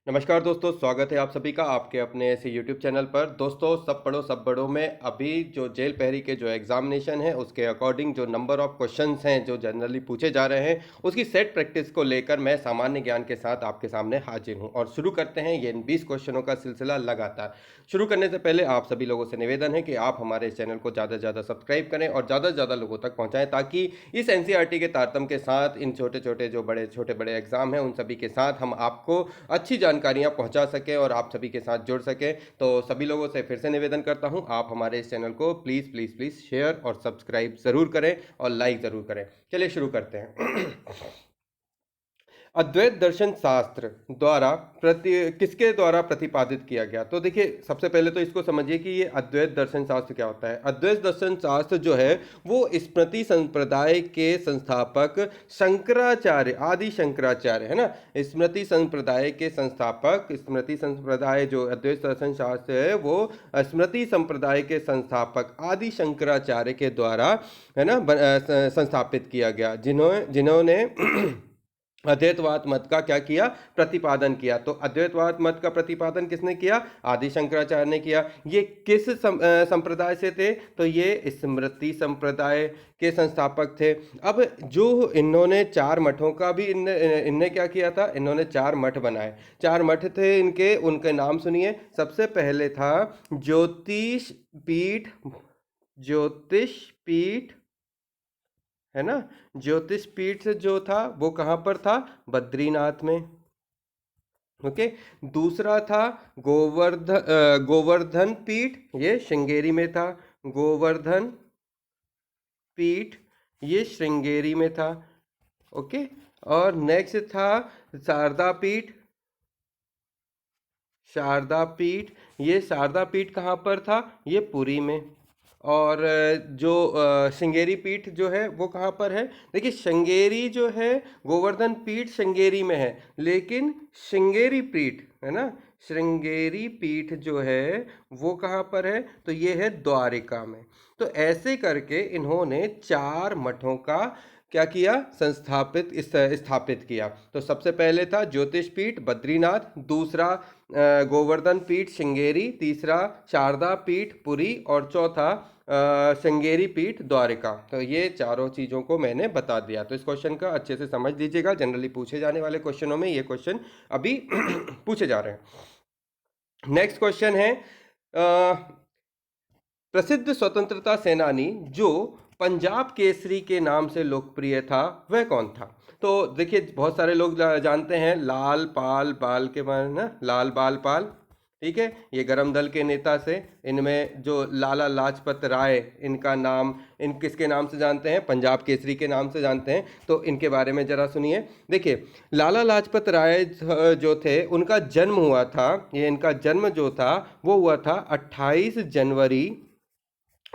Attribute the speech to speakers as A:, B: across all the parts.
A: नमस्कार दोस्तों, स्वागत है आप सभी का आपके अपने ऐसे YouTube चैनल पर। दोस्तों, सब पढ़ो सब बड़ो में अभी जो जेल पहरी के जो एग्जामिनेशन है उसके अकॉर्डिंग जो नंबर ऑफ क्वेश्चंस हैं जो जनरली पूछे जा रहे हैं उसकी सेट प्रैक्टिस को लेकर मैं सामान्य ज्ञान के साथ आपके सामने हाजिर हूं और शुरू करते हैं ये 20 क्वेश्चनों का सिलसिला लगातार। शुरू करने से पहले आप सभी लोगों से निवेदन है कि आप हमारे इस चैनल को ज़्यादा से ज़्यादा सब्सक्राइब करें और ज़्यादा से ज़्यादा लोगों तक पहुँचाएँ, ताकि इस NCERT के तारतम्य के साथ इन छोटे बड़े एग्जाम हैं उन सभी के साथ हम आपको अच्छी जानकारियां पहुंचा सकें और आप सभी के साथ जुड़ सकें। तो सभी लोगों से फिर से निवेदन करता हूं, आप हमारे इस चैनल को प्लीज़ प्लीज़ प्लीज़ शेयर और सब्सक्राइब ज़रूर करें और लाइक ज़रूर करें। चलिए शुरू करते हैं। अद्वैत दर्शन शास्त्र द्वारा किसके द्वारा प्रतिपादित किया गया? तो देखिए, सबसे पहले तो इसको समझिए कि ये अद्वैत दर्शन शास्त्र क्या होता है। अद्वैत दर्शन शास्त्र जो है वो स्मृति संप्रदाय के संस्थापक शंकराचार्य, आदि शंकराचार्य है ना, स्मृति संप्रदाय के संस्थापक, स्मृति संप्रदाय जो अद्वैत दर्शन शास्त्र है वो स्मृति संप्रदाय के संस्थापक आदि शंकराचार्य के द्वारा है ना संस्थापित किया गया, जिन्होंने अद्वैतवाद मत का क्या किया? प्रतिपादन किया। तो अद्वैतवाद मत का प्रतिपादन किसने किया? आदि शंकराचार्य ने किया। ये किस संप्रदाय से थे? तो ये स्मृति संप्रदाय के संस्थापक थे। अब जो इन्होंने चार मठों का भी इनने क्या किया था? इन्होंने चार मठ बनाए। चार मठ थे इनके, उनके नाम सुनिए। सबसे पहले था ज्योतिष पीठ, ज्योतिष पीठ है ना। ज्योतिष पीठ जो था वो कहाँ पर था? बद्रीनाथ में। ओके। दूसरा था गोवर्धन पीठ, ये श्रृंगेरी में था। गोवर्धन पीठ ये श्रृंगेरी में था। ओके। और नेक्स्ट था शारदा पीठ, शारदा पीठ, ये शारदा पीठ कहाँ पर था? ये पुरी में। और जो श्रृंगेरी पीठ जो है वो कहाँ पर है? देखिए, श्रृंगेरी जो है, गोवर्धन पीठ श्रृंगेरी में है, लेकिन श्रृंगेरी पीठ है ना, श्रृंगेरी पीठ जो है वो कहाँ पर है? तो ये है द्वारिका में। तो ऐसे करके इन्होंने चार मठों का क्या किया? स्थापित किया। तो सबसे पहले था ज्योतिष पीठ बद्रीनाथ, दूसरा गोवर्धन पीठ श्रृंगेरी, तीसरा शारदा पीठ पुरी और चौथा श्रृंगेरी पीठ द्वारिका। तो ये चारों चीज़ों को मैंने बता दिया। तो इस क्वेश्चन का अच्छे से समझ लीजिएगा, जनरली पूछे जाने वाले क्वेश्चनों में ये क्वेश्चन अभी पूछे जा रहे हैं। नेक्स्ट क्वेश्चन है, प्रसिद्ध स्वतंत्रता सेनानी जो पंजाब केसरी के नाम से लोकप्रिय था वह कौन था? तो देखिए, बहुत सारे लोग जानते हैं लाल पाल बाल के बारे में ना, लाल बाल पाल। ठीक है, ये गरम दल के नेता से। इनमें जो लाला लाजपत राय, इनका नाम, इन किसके नाम से जानते हैं? पंजाब केसरी के नाम से जानते हैं। तो इनके बारे में जरा सुनिए। देखिए, लाला लाजपत राय जो थे उनका जन्म हुआ था, ये इनका जन्म जो था वो हुआ था 28 जनवरी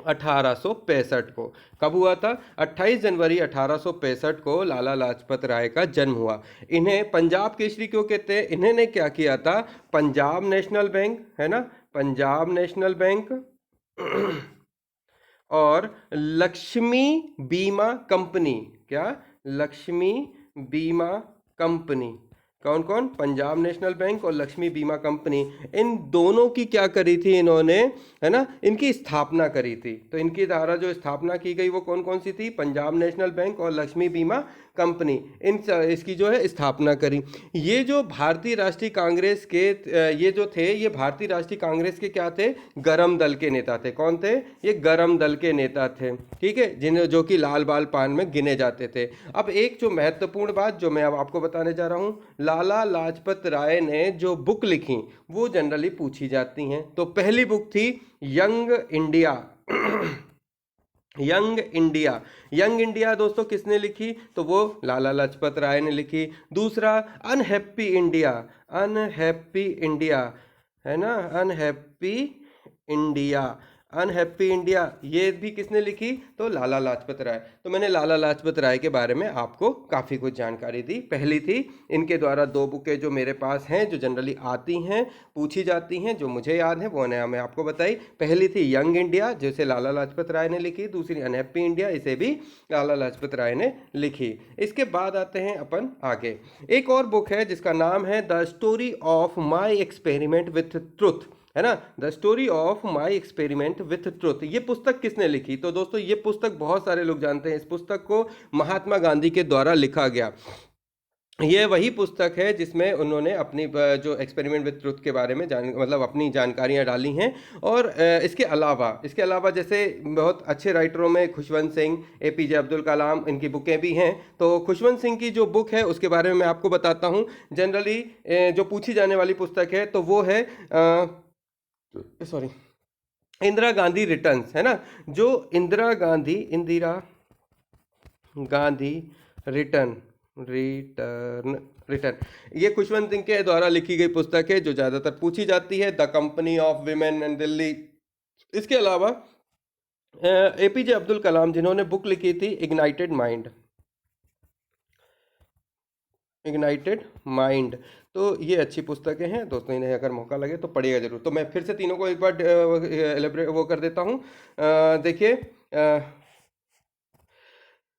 A: 1865 को। कब हुआ था? 28 जनवरी 1865 को लाला लाजपत राय का जन्म हुआ। इन्हें पंजाब केसरी क्यों कहते हैं? इन्होंने क्या किया था? पंजाब नेशनल बैंक है ना, पंजाब नेशनल बैंक और लक्ष्मी बीमा कंपनी, क्या? लक्ष्मी बीमा कंपनी। कौन कौन? पंजाब नेशनल बैंक और लक्ष्मी बीमा कंपनी, इन दोनों की क्या करी थी इन्होंने, है ना, इनकी स्थापना करी थी। तो इनकी द्वारा जो स्थापना की गई वो कौन कौन सी थी? पंजाब नेशनल बैंक और लक्ष्मी बीमा कंपनी, इसकी जो है स्थापना करी। ये जो भारतीय राष्ट्रीय कांग्रेस के ये जो थे, ये भारतीय राष्ट्रीय कांग्रेस के क्या थे? गरम दल के नेता थे। कौन थे? ये गरम दल के नेता थे। ठीक है, जो कि लाल बाल पान में गिने जाते थे। अब एक जो महत्वपूर्ण बात जो मैं अब आपको बताने जा रहा हूँ, लाला लाजपत राय ने जो बुक लिखी वो जनरली पूछी जाती हैं। तो पहली बुक थी young India. Young India, young India दोस्तों किसने लिखी? तो वो लाला लाजपत राय ने लिखी। दूसरा अनहैप्पी इंडिया, अनहैप्पी इंडिया है ना, अनहैप्पी इंडिया, अनहैप्पी इंडिया, ये भी किसने लिखी? तो लाला लाजपत राय। तो मैंने लाला लाजपत राय के बारे में आपको काफ़ी कुछ जानकारी दी। पहली थी, इनके द्वारा दो बुकें जो मेरे पास हैं, जो जनरली आती हैं, पूछी जाती हैं, जो मुझे याद है वो मैं आपको बताई। पहली थी यंग इंडिया, जिसे लाला लाजपत राय ने लिखी। दूसरी अनहैप्पी इंडिया, इसे भी लाला लाजपत राय ने लिखी। इसके बाद आते हैं अपन आगे। एक और बुक है जिसका नाम है the story of my experiment with truth, है ना, the story of my experiment with truth. ये पुस्तक किसने लिखी? तो दोस्तों ये पुस्तक बहुत सारे लोग जानते हैं। इस पुस्तक को महात्मा गांधी के द्वारा लिखा गया। ये वही पुस्तक है जिसमें उन्होंने अपनी जो एक्सपेरिमेंट विद ट्रुथ के बारे में मतलब अपनी जानकारियाँ डाली हैं। और इसके अलावा जैसे बहुत अच्छे राइटरों में खुशवंत सिंह, APJ अब्दुल कलाम, इनकी बुकें भी हैं। तो खुशवंत सिंह की जो बुक है उसके बारे में मैं आपको बताता हूँ। जनरली जो पूछी जाने वाली पुस्तक है तो वो है इंदिरा गांधी रिटर्न्स, है ना। जो इंदिरा गांधी रिटर्न रिटर्न, ये खुशवंत सिंह के द्वारा लिखी गई पुस्तक है जो ज़्यादातर पूछी जाती है। The company of women in Delhi. इसके अलावा APJ अब्दुल कलाम, जिन्होंने बुक लिखी थी इग्नाइटेड माइंड। तो ये अच्छी पुस्तकें हैं दोस्तों, इन्हें अगर मौका लगे तो पढ़िएगा जरूर। तो मैं फिर से तीनों को एक बार एलेबरेट वो कर देता हूँ। देखिए,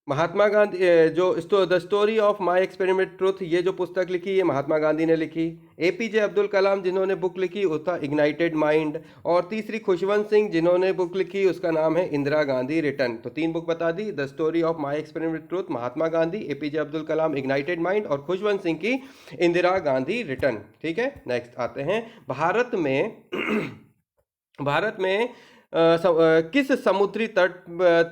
A: महात्मा गांधी जो the story of my experiment truth, ये जो पुस्तक लिखी ये महात्मा गांधी ने लिखी। APJ अब्दुल कलाम जिन्होंने बुक लिखी वो था इग्नाइटेड माइंड। और तीसरी खुशवंत सिंह जिन्होंने बुक लिखी उसका नाम है इंदिरा गांधी रिटर्न। तो 3 बुक बता दी, the story of my experiment truth Mahatma Gandhi, APJ Abdul Kalam ignited mind, और खुशवंत सिंह की इंदिरा गांधी रिटर्न। ठीक है, नेक्स्ट आते हैं भारत में किस समुद्री तट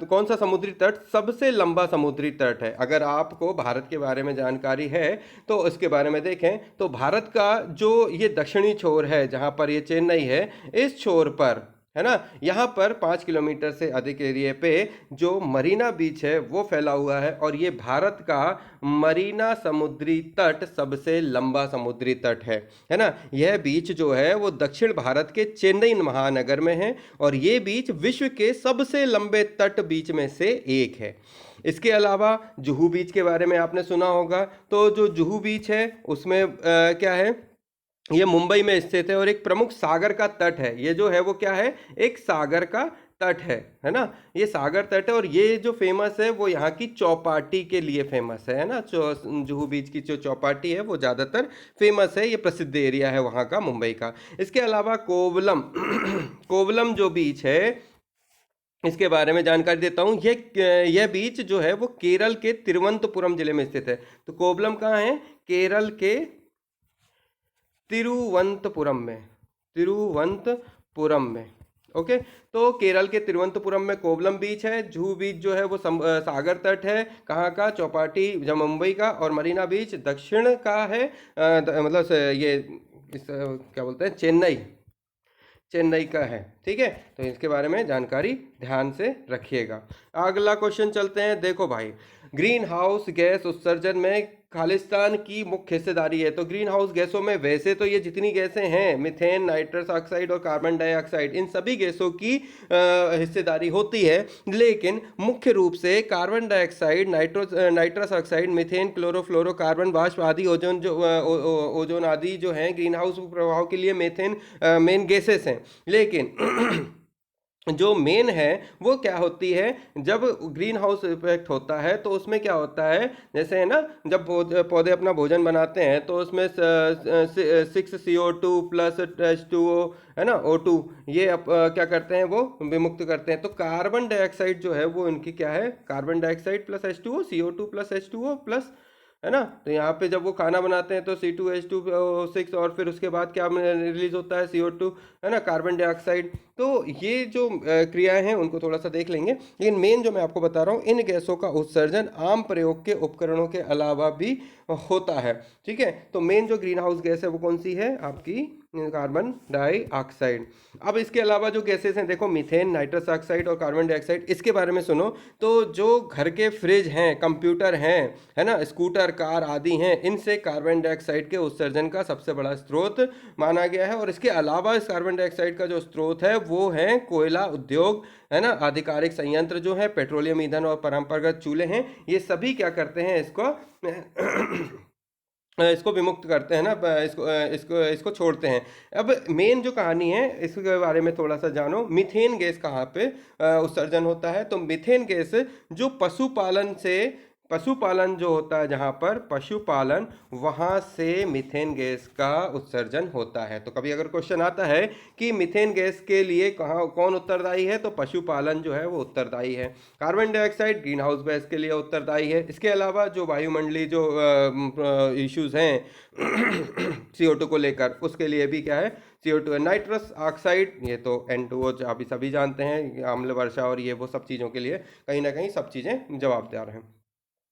A: कौन सा समुद्री तट सबसे लंबा समुद्री तट है? अगर आपको भारत के बारे में जानकारी है तो इसके बारे में देखें। तो भारत का जो ये दक्षिणी छोर है, जहाँ पर ये चेन्नई है, इस छोर पर, है ना, यहाँ पर 5 किलोमीटर से अधिक एरिया पे जो मरीना बीच है वो फैला हुआ है। और ये भारत का मरीना समुद्री तट सबसे लंबा समुद्री तट है ना। यह बीच जो है वो दक्षिण भारत के चेन्नई महानगर में है और ये बीच विश्व के सबसे लंबे तट बीच में से एक है। इसके अलावा जुहू बीच के बारे में आपने सुना होगा। तो जो जुहू बीच है उसमें क्या है, ये मुंबई में स्थित है और एक प्रमुख सागर का तट है। ये जो है वो क्या है, एक सागर का तट है ना। ये सागर तट है और ये जो फेमस है वो यहाँ की चौपाटी के लिए फेमस है ना। जुहू बीच की जो चौपाटी है वो ज़्यादातर फेमस है, ये प्रसिद्ध एरिया है वहाँ का, मुंबई का। इसके अलावा कोवलम कोवलम जो बीच है इसके बारे में जानकारी देता हूँ। यह बीच जो है वो केरल के तिरुवनंतपुरम जिले में स्थित है। तो कोवलम कहाँ है? केरल के तिरुवनंतपुरम में। ओके, तो केरल के तिरुवनंतपुरम में कोवलम बीच है। जुहू बीच जो है वो सागर तट है, कहाँ का? चौपाटी, मुंबई का। और मरीना बीच दक्षिण का है, मतलब ये क्या बोलते हैं, चेन्नई का है। ठीक है, तो इसके बारे में जानकारी ध्यान से रखिएगा। अगला क्वेश्चन चलते हैं। देखो भाई, ग्रीन हाउस गैस उत्सर्जन में खालिस्तान की मुख्य हिस्सेदारी है। तो ग्रीन हाउस गैसों में वैसे तो ये जितनी गैसें हैं, मीथेन, नाइट्रस ऑक्साइड और कार्बन डाइऑक्साइड, इन सभी गैसों की हिस्सेदारी होती है। लेकिन मुख्य रूप से carbon dioxide, nitrous oxide, methane, chlorofluorocarbon वाष्प आदि, ओजोन आदि जो हैं ग्रीन हाउस प्रभाव के लिए मेन गैसेस हैं। लेकिन जो मेन है वो क्या होती है, जब ग्रीन हाउस इफेक्ट होता है तो उसमें क्या होता है, जैसे है ना, जब पौधे अपना भोजन बनाते हैं तो उसमें 6 CO2 प्लस H2O, है ना, O2, ये क्या करते हैं, वो विमुक्त करते हैं। तो कार्बन डाइऑक्साइड जो है वो इनकी क्या है, carbon dioxide plus H2O, CO2 plus H2O plus, है ना। तो यहाँ पे जब वो खाना बनाते हैं तो C2H2O6 और फिर उसके बाद क्या रिलीज होता है, CO2, है ना, कार्बन डाइऑक्साइड। तो ये जो क्रियाएं हैं उनको थोड़ा सा देख लेंगे। लेकिन मेन जो मैं आपको बता रहा हूँ, इन गैसों का उत्सर्जन आम प्रयोग के उपकरणों के अलावा भी होता है। ठीक है, तो मेन जो ग्रीन हाउस गैस है वो कौन सी है, आपकी कार्बन डाइऑक्साइड। अब इसके अलावा जो गैसेस हैं, देखो मीथेन, नाइट्रस ऑक्साइड और कार्बन डाइऑक्साइड, इसके बारे में सुनो। तो जो घर के फ्रिज हैं, कंप्यूटर हैं, है ना, स्कूटर कार आदि हैं, इनसे कार्बन डाइऑक्साइड के उत्सर्जन का सबसे बड़ा स्रोत माना गया है। और इसके अलावा इस कार्बन डाइऑक्साइड का जो स्रोत है वो है कोयला उद्योग, है ना, आधिकारिक संयंत्र जो है, पेट्रोलियम ईंधन और परंपरागत चूल्हे हैं, ये सभी क्या करते हैं, इसको विमुक्त करते हैं ना, इसको छोड़ते हैं। अब मेन जो कहानी है इसके बारे में थोड़ा सा जानो। मीथेन गैस कहाँ पे उत्सर्जन होता है? तो मीथेन गैस जो पशुपालन जो होता है, जहाँ पर पशुपालन, वहाँ से मीथेन गैस का उत्सर्जन होता है। तो कभी अगर क्वेश्चन आता है कि मीथेन गैस के लिए कौन उत्तरदायी है, तो पशुपालन जो है वो उत्तरदायी है। Carbon dioxide green house gas के लिए उत्तरदायी है। इसके अलावा जो वायुमंडलीय जो इश्यूज हैं CO2 को लेकर, उसके लिए भी क्या है, CO2 है। नाइट्रस ऑक्साइड, ये तो N2O अभी सभी जानते हैं, अम्ल वर्षा और ये वो सब चीज़ों के लिए कहीं ना कहीं सब चीज़ें जवाबदार हैं।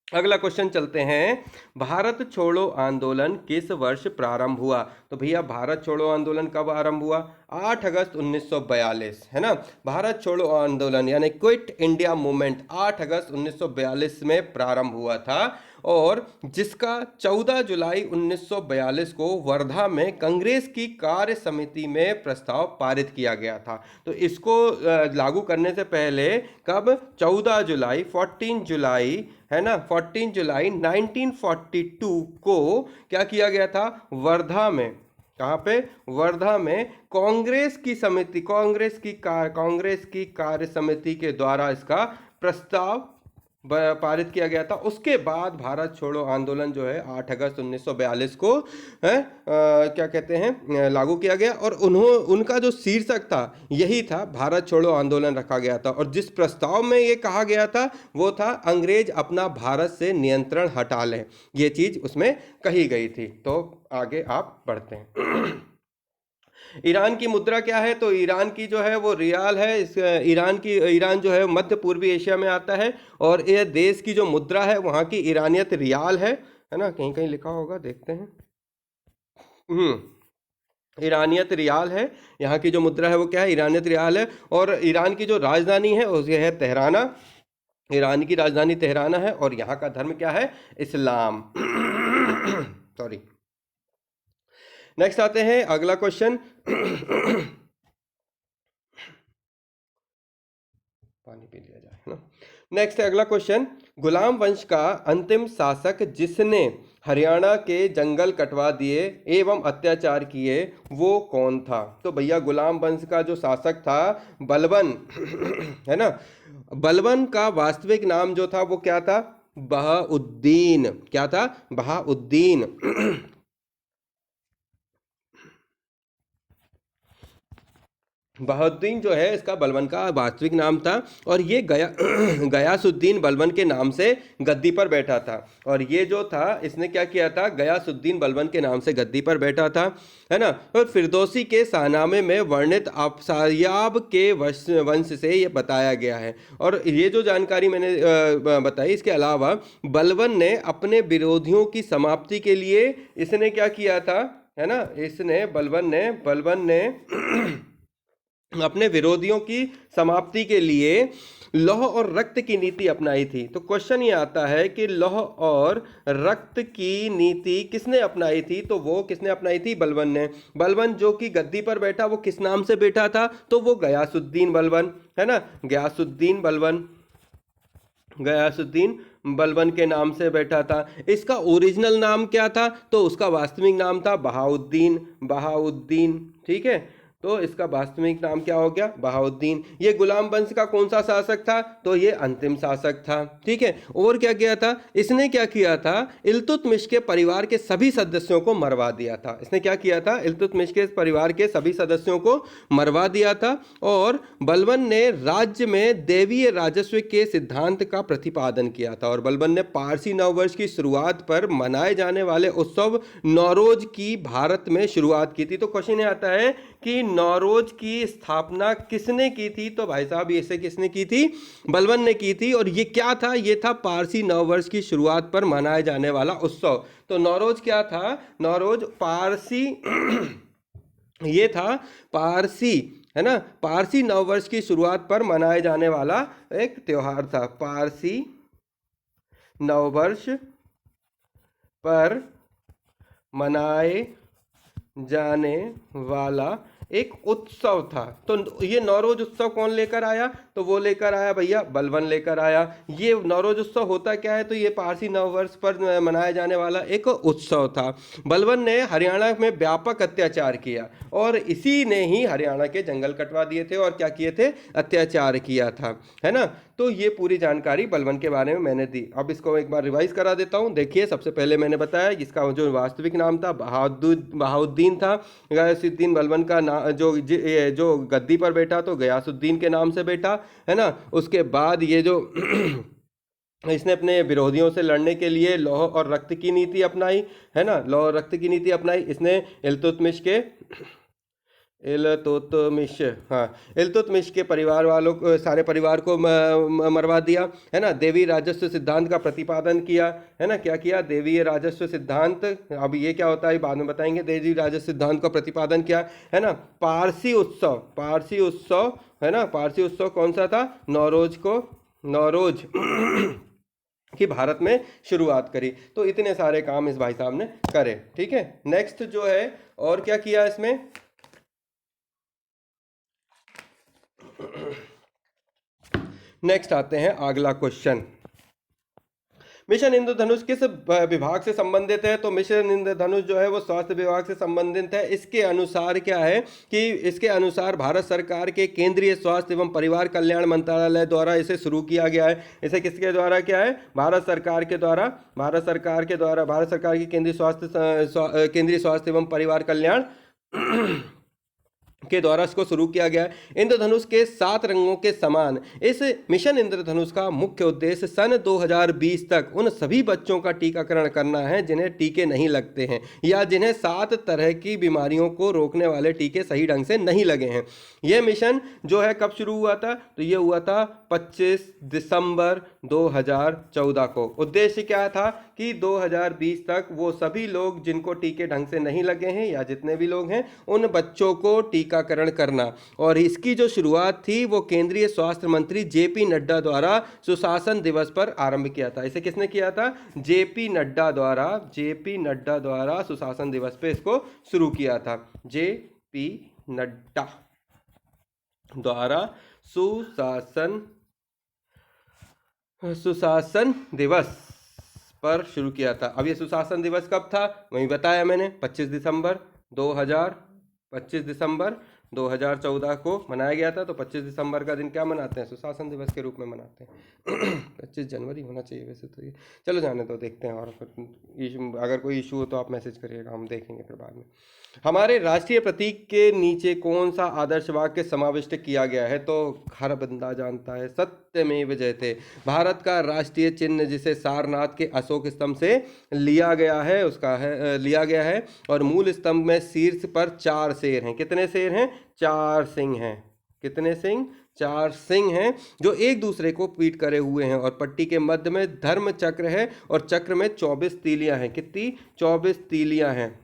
A: अगला क्वेश्चन चलते हैं, भारत छोड़ो आंदोलन किस वर्ष प्रारंभ हुआ? तो भैया भारत छोड़ो आंदोलन कब आरंभ हुआ? 8 अगस्त 1942, है ना। भारत छोड़ो आंदोलन यानी क्विट इंडिया मूवमेंट 8 अगस्त 1942 में प्रारंभ हुआ था, और जिसका 14 जुलाई 1942 को वर्धा में कांग्रेस की कार्य समिति में प्रस्ताव पारित किया गया था। तो इसको लागू करने से पहले कब, 14 जुलाई 14 जुलाई, है ना, 14 जुलाई 1942 को क्या किया गया था, वर्धा में, कहाँ पे, वर्धा में कांग्रेस की कार्य समिति के द्वारा इसका प्रस्ताव पारित किया गया था। उसके बाद भारत छोड़ो आंदोलन जो है 8 अगस्त 1942 को क्या कहते हैं, लागू किया गया। और उनका जो शीर्षक था यही था, भारत छोड़ो आंदोलन रखा गया था। और जिस प्रस्ताव में ये कहा गया था वो था, अंग्रेज अपना भारत से नियंत्रण हटा लें, ये चीज उसमें कही गई थी। तो आगे आप बढ़ते हैं। ईरान की मुद्रा क्या है? तो ईरान की जो है वो रियाल है। ईरान जो है मध्य पूर्वी एशिया में आता है, और यह देश की जो मुद्रा है वहाँ की ईरानियत रियाल है ना, कहीं कहीं लिखा होगा, देखते हैं। ईरानियत रियाल है, यहाँ की जो मुद्रा है वो क्या है, ईरानियत रियाल है। और ईरान की जो राजधानी है वो है तेहराना, ईरान की राजधानी तेहराना है। और यहाँ का धर्म क्या है, इस्लाम। सॉरी। नेक्स्ट आते हैं, अगला क्वेश्चन। पानी पी लिया जाए, है ना। नेक्स्ट अगला क्वेश्चन, गुलाम वंश का अंतिम शासक जिसने हरियाणा के जंगल कटवा दिए एवं अत्याचार किए वो कौन था? तो भैया गुलाम वंश का जो शासक था बलबन, है ना, बलबन का वास्तविक नाम जो था वो क्या था, बहाउद्दीन। क्या था, बहाउद्दीन। बहाउद्दीन जो है इसका बलबन का वास्तविक नाम था, और ये गयासुद्दीन बलबन के नाम से गद्दी पर बैठा था। और ये जो था इसने क्या किया था, गयासुद्दीन बलबन के नाम से गद्दी पर बैठा था, है ना। और फिरदौसी के शाहनामे में वर्णित अफसायाब के वंश से ये बताया गया है। और ये जो जानकारी मैंने बताई, इसके अलावा बलबन ने अपने विरोधियों की समाप्ति के लिए इसने क्या किया था, है ना, बलबन ने अपने विरोधियों की समाप्ति के लिए लौह और रक्त की नीति अपनाई थी। तो क्वेश्चन ये आता है कि लौह और रक्त की नीति किसने अपनाई थी? तो वो किसने अपनाई थी, बलबन ने। बलबन जो कि गद्दी पर बैठा वो किस नाम से बैठा था? तो वो गयासुद्दीन बलबन, है ना, गयासुद्दीन बलबन के नाम से बैठा था। इसका ओरिजिनल नाम क्या था? तो उसका वास्तविक नाम था बहाउद्दीन। ठीक है, तो इसका वास्तविक नाम क्या हो गया, बहाउद्दीन। ये गुलाम वंश का कौन सा शासक था? तो ये अंतिम शासक था। ठीक है, और क्या किया था इसने, क्या किया था, इल्तुतमिश के परिवार के सभी सदस्यों को मरवा दिया था। इसने क्या किया था, इल्तुतमिश के परिवार के सभी सदस्यों को मरवा दिया था। और बलबन ने राज्य में देवीय राजस्व के सिद्धांत का प्रतिपादन किया था। और बलबन ने पारसी नववर्ष की शुरुआत पर मनाए जाने वाले उत्सव नौरोज की भारत में शुरुआत की थी। तो क्वेश्चन आता है कि नौरोज की स्थापना किसने की थी? तो भाई साहब इसे किसने की थी, बलबन ने की थी। और ये क्या था, ये था पारसी नववर्ष की शुरुआत पर मनाए जाने वाला उत्सव। तो नौरोज क्या था, नौरोज पारसी ये था पारसी, है ना, पारसी नववर्ष की शुरुआत पर मनाए जाने वाला एक त्योहार था, पारसी नववर्ष पर मनाए जाने वाला एक उत्सव था। तो ये नौरोज उत्सव कौन लेकर आया? तो वो लेकर आया भैया बलबन लेकर आया। ये नौरोज उत्सव होता क्या है? तो ये पारसी नववर्ष पर मनाया जाने वाला एक उत्सव था। बलबन ने हरियाणा में व्यापक अत्याचार किया और इसी ने ही हरियाणा के जंगल कटवा दिए थे और क्या किए थे? अत्याचार किया था, है ना। तो ये पूरी जानकारी बलबन के बारे में मैंने दी। अब इसको एक बार रिवाइज करा देता हूँ। देखिए, सबसे पहले मैंने बताया इसका जो वास्तविक नाम था बहाउद्दीन था। गयासुद्दीन बलबन का नाम जो गद्दी पर बैठा तो गयासुद्दीन के नाम से बैठा, है ना। उसके बाद ये जो इसने अपने विरोधियों से लड़ने के लिए लौह और रक्त की नीति अपनाई, है ना। लौह और रक्त की नीति अपनाई इसने इल्तुतमिश के परिवार वालों को, सारे परिवार को मरवा दिया, है ना। देवी राजस्व सिद्धांत का प्रतिपादन किया, है ना। क्या किया? देवी राजस्व सिद्धांत। अब ये क्या होता है बाद में बताएंगे। देवी राजस्व सिद्धांत का प्रतिपादन किया, है ना। पारसी उत्सव, है ना। पारसी उत्सव कौन सा था? नौरोज कि भारत में शुरुआत करी। तो इतने सारे काम इस भाई साहब ने करे, ठीक है। नेक्स्ट जो है और क्या किया इसमें, नेक्स्ट आते हैं अगला क्वेश्चन। मिशन इंद्रधनुष किस विभाग से संबंधित है? तो मिशन इंद्रधनुष जो है वो स्वास्थ्य विभाग से संबंधित है। इसके अनुसार क्या है कि इसके अनुसार भारत सरकार के केंद्रीय स्वास्थ्य एवं परिवार कल्याण मंत्रालय द्वारा इसे शुरू किया गया है। इसे किसके द्वारा क्या है? भारत सरकार की केंद्रीय स्वास्थ्य एवं परिवार कल्याण के द्वारा इसको शुरू किया गया है। इंद्रधनुष के 7 रंगों के समान इस मिशन इंद्रधनुष का मुख्य उद्देश्य सन 2020 तक उन सभी बच्चों का टीकाकरण करना है जिन्हें टीके नहीं लगते हैं या जिन्हें 7 तरह की बीमारियों को रोकने वाले टीके सही ढंग से नहीं लगे हैं। यह मिशन जो है कब शुरू हुआ था? तो ये हुआ था 25 दिसंबर 2014 को। उद्देश्य क्या था कि 2020 तक वो सभी लोग जिनको टीके ढंग से नहीं लगे हैं या जितने भी लोग हैं उन बच्चों को टीकाकरण करना। और इसकी जो शुरुआत थी वो केंद्रीय स्वास्थ्य मंत्री जेपी नड्डा द्वारा सुशासन दिवस पर आरंभ किया था। इसे किसने किया था? जेपी नड्डा द्वारा सुशासन दिवस पे इसको शुरू किया था। जेपी नड्डा द्वारा सुशासन दिवस पर शुरू किया था। अब ये सुशासन दिवस कब था? वही बताया मैंने, 25 दिसंबर 2014 को मनाया गया था। तो 25 दिसंबर का दिन क्या मनाते हैं? सुशासन दिवस के रूप में मनाते हैं। 25 जनवरी होना चाहिए वैसे तो ये, चलो जाने तो देखते हैं। और अगर कोई इशू हो तो आप मैसेज करिएगा, हम देखेंगे फिर बाद में। हमारे राष्ट्रीय प्रतीक के नीचे कौन सा आदर्श वाक्य समाविष्ट किया गया है? तो हर बंदा जानता है, सत्यमेव जयते। भारत का राष्ट्रीय चिन्ह जिसे सारनाथ के अशोक स्तंभ से लिया गया है और मूल स्तंभ में शीर्ष पर 4 शेर हैं। कितने शेर हैं? 4 सिंह हैं। कितने सिंह? 4 सिंह हैं जो एक दूसरे को पीट करे हुए हैं। और पट्टी के मध्य में धर्म चक्र है और चक्र में 24 तीलियां हैं। कितनी? 24 तीलियां हैं।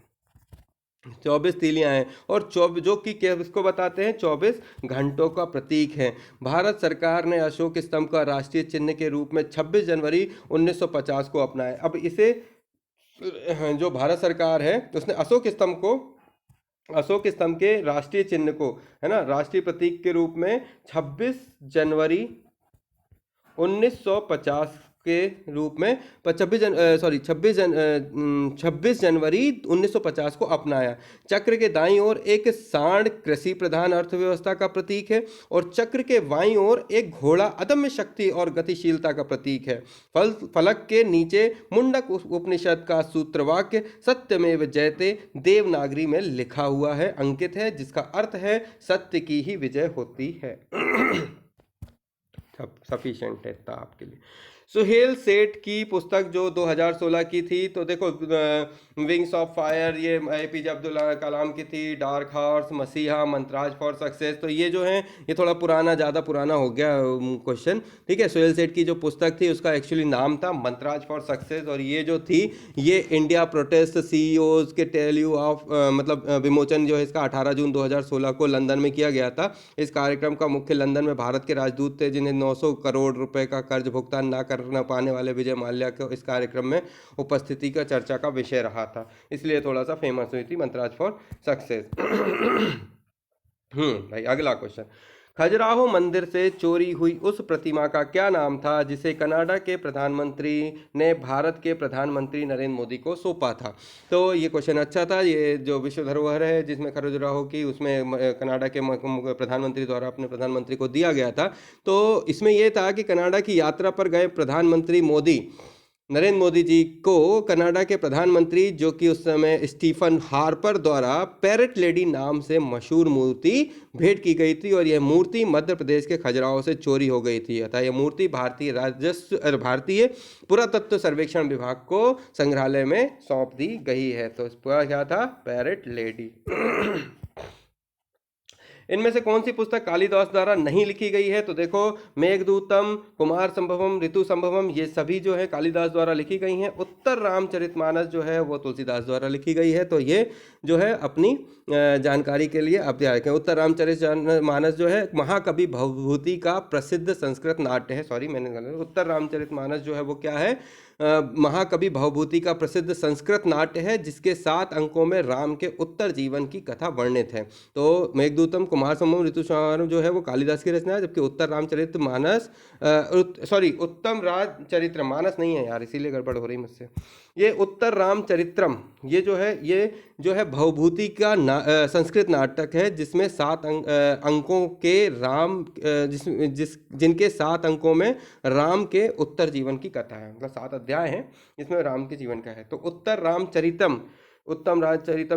A: 24 तीलियां हैं और जो कि इसको बताते हैं 24 घंटों का प्रतीक है। भारत सरकार ने अशोक स्तंभ का राष्ट्रीय चिन्ह के रूप में 26 जनवरी 1950 को अपनाया। अब इसे जो भारत सरकार है उसने अशोक स्तंभ के राष्ट्रीय चिन्ह को, है ना, राष्ट्रीय प्रतीक के रूप में 26 जनवरी 1950 के रूप में 26 जनवरी 1950 को अपनाया। चक्र के दाईं ओर एक सांड कृषि प्रधान अर्थव्यवस्था का प्रतीक है और चक्र के बाईं ओर एक घोड़ा अदम्य शक्ति और गतिशीलता का प्रतीक है। फलक के नीचे मुंडक उपनिषद का सूत्रवाक्य सत्यमेव जयते देवनागरी में लिखा हुआ है, अंकित है, जिसका अर्थ है सत्य की ही विजय होती है। सफिशिएंट है था आपके लिए। सुहेल सेठ की पुस्तक जो 2016 की थी, तो देखो विंग्स ऑफ फायर ये एपीजे अब्दुल कलाम की थी, डार्क हॉर्स, मसीहा, मंत्राज फॉर सक्सेस, तो ये जो है ये थोड़ा ज़्यादा पुराना हो गया क्वेश्चन, ठीक है। सुहेल सेठ की जो पुस्तक थी उसका एक्चुअली नाम था मंत्राज फॉर सक्सेस और ये जो थी ये इंडिया प्रोटेस्ट सीईओज के टेल्यू ऑफ विमोचन जो है इसका 18 जून 2016 को लंदन में किया गया था। इस कार्यक्रम का मुख्य लंदन में भारत के राजदूत थे जिन्हें 900 करोड़ रुपए का कर्ज भुगतान न कर पाने वाले विजय माल्या को इस कार्यक्रम में उपस्थिति का चर्चा का विषय रहा था, इसलिए थोड़ा सा फेमस हुई थी मंत्राज फॉर सक्सेस। भाई अगला क्वेश्चन, खजुराहो मंदिर से चोरी हुई उस प्रतिमा का क्या नाम था जिसे कनाडा के प्रधानमंत्री ने भारत के प्रधानमंत्री नरेंद्र मोदी को सौंपा था? तो ये क्वेश्चन अच्छा था। ये जो विश्व धरोहर है जिसमें खजुराहो की, उसमें कनाडा के प्रधानमंत्री द्वारा अपने प्रधानमंत्री को दिया गया था। तो इसमें यह था कि कनाडा की यात्रा पर गए प्रधानमंत्री मोदी, नरेंद्र मोदी जी को कनाडा के प्रधानमंत्री, जो कि उस समय स्टीफन हार्पर द्वारा पैरेट लेडी नाम से मशहूर मूर्ति भेंट की गई थी, और यह मूर्ति मध्य प्रदेश के खजुराहो से चोरी हो गई थी। अतः यह मूर्ति भारतीय पुरातत्व सर्वेक्षण विभाग को संग्रहालय में सौंप दी गई है। तो इस पूरा क्या था? Parrot lady. इनमें से कौन सी पुस्तक कालिदास द्वारा नहीं लिखी गई है? तो देखो, मेघदूतम, कुमार संभवम, ऋतु संभवम, ये सभी जो है कालिदास द्वारा लिखी गई हैं। उत्तर रामचरितमानस जो है वो तुलसीदास द्वारा लिखी गई है। तो ये जो है अपनी जानकारी के लिए आप ध्यान रखें। उत्तर रामचरितमानस जो है महाकवि भवभूति का प्रसिद्ध संस्कृत नाट्य है। सॉरी, मैंने गलत, उत्तर रामचरितमानस जो है वो क्या है? महाकवि भवभूति का प्रसिद्ध संस्कृत नाट्य है, जिसके 7 अंकों में राम के उत्तर जीवन की कथा वर्णित है। तो मेघदूतम, कुमार संभवम, ऋतु संहारम जो है वो कालिदास की रचना है, जबकि उत्तर रामचरितमानस उत्तम रामचरितमानस नहीं है यार, इसीलिए गड़बड़ हो रही मुझसे। ये उत्तर रामचरित्रम ये जो है भवभूति का संस्कृत नाटक है, जिसमें 7 अंकों के राम जिनके 7 अंकों में राम के उत्तर जीवन की कथा है। मतलब 7 अध्याय हैं जिसमें राम के जीवन का है। तो उत्तर रामचरितम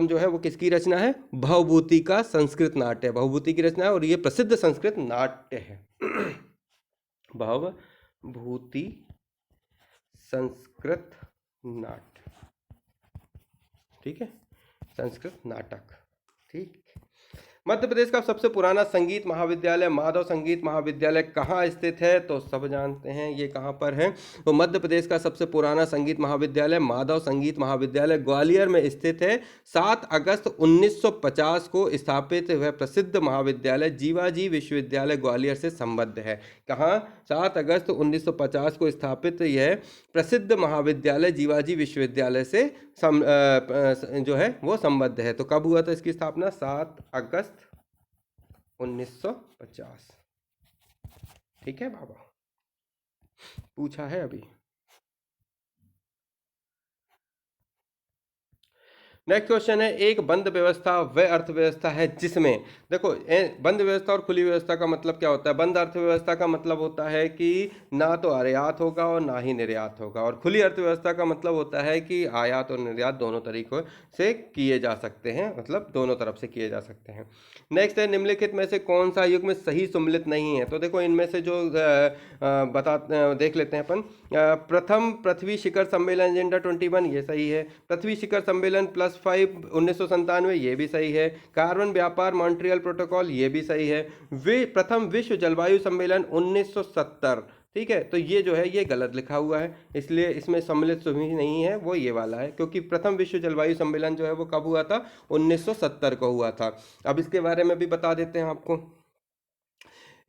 A: जो है वो किसकी रचना है? भवभूति का संस्कृत नाट्य है, भवभूति की रचना है, और ये प्रसिद्ध संस्कृत नाट्य है। भवभूति संस्कृत नाट्य, ठीक है, संस्कृत नाटक, ठीक। मध्य प्रदेश का सबसे पुराना संगीत महाविद्यालय माधव संगीत महाविद्यालय कहाँ स्थित है? तो सब जानते हैं ये कहाँ पर है। तो मध्य प्रदेश का सबसे पुराना संगीत महाविद्यालय माधव संगीत महाविद्यालय ग्वालियर में स्थित है। 7 अगस्त 1950 को स्थापित वह प्रसिद्ध महाविद्यालय जीवाजी विश्वविद्यालय ग्वालियर से संबद्ध है। कहाँ? 7 अगस्त 1950 को स्थापित यह प्रसिद्ध महाविद्यालय जीवाजी विश्वविद्यालय से जो है वो संबद्ध है। तो कब हुआ था इसकी स्थापना? 7 अगस्त 1950, ठीक है बाबा, पूछा है अभी। नेक्स्ट क्वेश्चन है, एक बंद व्यवस्था वह अर्थव्यवस्था है जिसमें, देखो बंद व्यवस्था और खुली व्यवस्था का मतलब क्या होता है? बंद अर्थव्यवस्था का मतलब होता है कि ना तो आयात होगा और ना ही निर्यात होगा, और खुली अर्थव्यवस्था का मतलब होता है कि आयात और निर्यात दोनों तरीकों से किए जा सकते हैं, मतलब दोनों तरफ से किए जा सकते हैं। नेक्स्ट है, निम्नलिखित में से कौन सा युग में सही सम्मिलित नहीं है? तो देखो इनमें से जो देख लेते हैं अपन। प्रथम पृथ्वी शिखर सम्मेलन एजेंडा 21 ये सही है। पृथ्वी शिखर सम्मेलन +5 1997 ये भी सही है। कार्बन व्यापार मॉन्ट्रियल प्रोटोकॉल ये भी सही है। प्रथम विश्व जलवायु सम्मेलन 1970, ठीक है, तो ये जो है ये गलत लिखा हुआ है, इसलिए इसमें सम्मिलित सुभी नहीं है, वो ये वाला है, क्योंकि प्रथम विश्व जलवायु सम्मेलन जो है वो कब हुआ था? 1970 को हुआ था। अब इसके बारे में भी बता देते हैं आपको।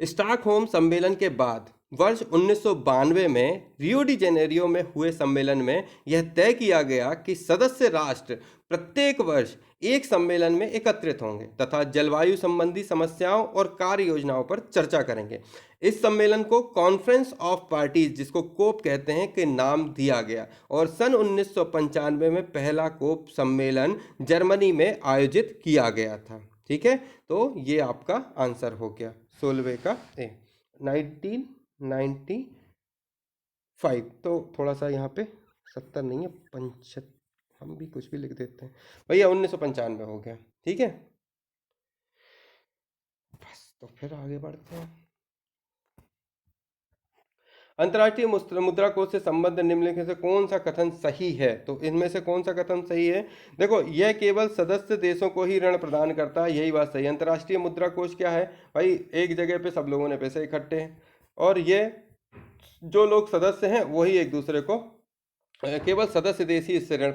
A: स्टॉकहोम सम्मेलन के बाद वर्ष 1992 में रियो डी जेनेरियो में हुए सम्मेलन में यह तय किया गया कि सदस्य राष्ट्र प्रत्येक वर्ष एक सम्मेलन में एकत्रित होंगे तथा जलवायु संबंधी समस्याओं और कार्य योजनाओं पर चर्चा करेंगे। इस सम्मेलन को कॉन्फ्रेंस ऑफ पार्टीज, जिसको कोप कहते हैं, के नाम दिया गया, और सन 1995 में पहला कोप सम्मेलन जर्मनी में आयोजित किया गया था। ठीक है, तो ये आपका आंसर हो गया 16वें का 1995। तो थोड़ा सा यहाँ पे 70 नहीं है, 75, हम भी कुछ भी लिख देते हैं भैया, 1995 हो गया। ठीक है, बस तो फिर आगे बढ़ते हैं। अंतर्राष्ट्रीय मुद्रा कोष से संबद्ध निम्नलिखित से कौन सा कथन सही है? तो इनमें से कौन सा कथन सही है? देखो, यह केवल सदस्य देशों को ही ऋण प्रदान करता है, यही बात सही है। अंतर्राष्ट्रीय मुद्रा कोष क्या है भाई? एक जगह पे सब लोगों ने पैसे इकट्ठे हैं, और ये जो लोग सदस्य हैं वही एक दूसरे को केवल सदस्य देश ही इससे ऋण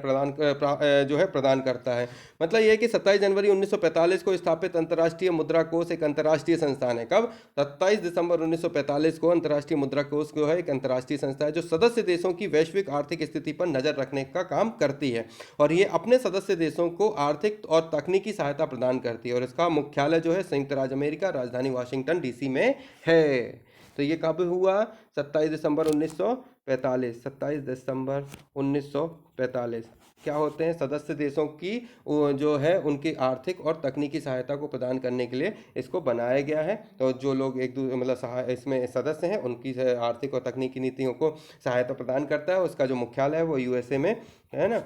A: जो है प्रदान करता है। मतलब ये है कि 27 जनवरी 1945 को स्थापित अंतर्राष्ट्रीय मुद्रा कोष एक अंतर्राष्ट्रीय संस्थान है। कब? 27 दिसंबर 1945 को अंतर्राष्ट्रीय मुद्रा कोष जो है एक अंतर्राष्ट्रीय संस्था है जो सदस्य देशों की वैश्विक आर्थिक स्थिति पर नजर रखने का काम करती है और ये अपने सदस्य देशों को आर्थिक और तकनीकी सहायता प्रदान करती है और इसका मुख्यालय जो है संयुक्त राज्य अमेरिका, राजधानी वाशिंगटन डीसी में है। तो ये कब हुआ? 27 दिसंबर 1945। 27 दिसंबर 1945 क्या होते हैं? सदस्य देशों की जो है उनकी आर्थिक और तकनीकी सहायता को प्रदान करने के लिए इसको बनाया गया है। तो जो लोग एक दूसरे मतलब इसमें सदस्य हैं उनकी आर्थिक और तकनीकी नीतियों को सहायता प्रदान करता है। उसका जो मुख्यालय है वो यूएसए में है ना,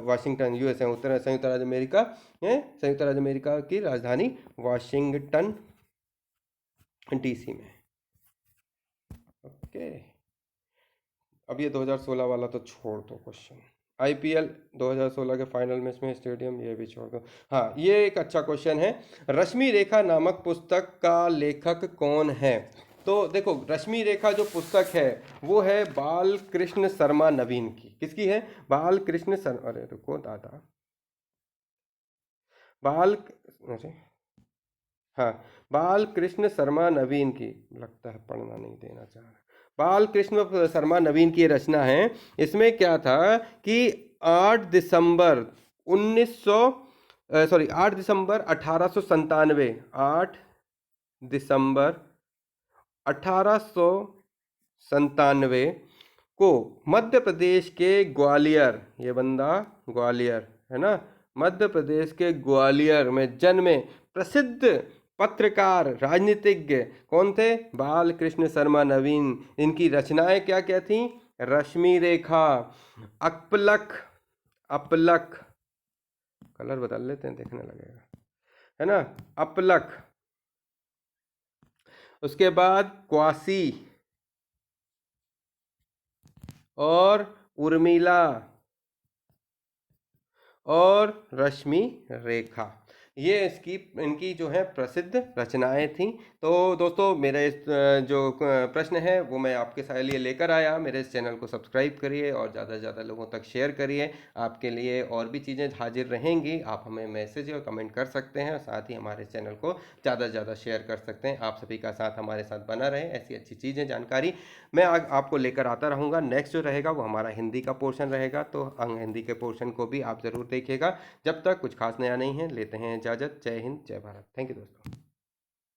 A: वाशिंगटन यूएसए, उत्तर संयुक्त राज्य अमेरिका है, संयुक्त राज्य अमेरिका की राजधानी वाशिंगटन डीसी में। ओके, अब ये 2016 वाला तो छोड़ दो क्वेश्चन। आईपीएल 2016 के फाइनल मैच में स्टेडियम, ये भी छोड़ दो। हाँ, ये एक अच्छा क्वेश्चन है। रश्मि रेखा नामक पुस्तक का लेखक कौन है? तो देखो, रश्मि रेखा जो पुस्तक है वो है बाल कृष्ण शर्मा नवीन की। किसकी है? बाल कृष्ण शर्मा, अरे रुको दादा, बाल, अरे हाँ, बाल कृष्ण शर्मा नवीन की, लगता है पढ़ना नहीं देना चाह रहा। बाल कृष्ण शर्मा नवीन की रचना है। इसमें क्या था कि 8 दिसंबर 8 दिसंबर 1897, 8 दिसंबर 1897 को मध्य प्रदेश के ग्वालियर, ये बंदा ग्वालियर है ना, मध्य प्रदेश के ग्वालियर में जन्मे प्रसिद्ध पत्रकार राजनीतिज्ञ कौन थे? बाल कृष्ण शर्मा नवीन। इनकी रचनाएं क्या क्या थी? रश्मि रेखा, अपलक, अपलक, कलर बदल लेते हैं देखने लगेगा, है ना, अपलक, उसके बाद क्वासी और उर्मिला और रश्मि रेखा, ये इनकी जो है प्रसिद्ध रचनाएं थीं। तो दोस्तों, मेरे जो प्रश्न है वो मैं आपके लिए लेकर आया। मेरे इस चैनल को सब्सक्राइब करिए और ज़्यादा से ज़्यादा लोगों तक शेयर करिए। आपके लिए और भी चीज़ें हाजिर रहेंगी। आप हमें मैसेज और कमेंट कर सकते हैं और साथ ही हमारे चैनल को ज़्यादा से ज़्यादा शेयर कर सकते हैं। आप सभी का साथ हमारे साथ बना रहे, ऐसी अच्छी चीज़ें, जानकारी मैं आपको लेकर आता रहूँगा। नेक्स्ट जो रहेगा वो हमारा हिंदी का पोर्शन रहेगा, तो हिंदी के पोर्शन को भी आप ज़रूर देखिएगा। जब तक कुछ खास नया नहीं है, लेते हैं इजाज़त। जय हिंद, जय भारत। थैंक यू दोस्तों।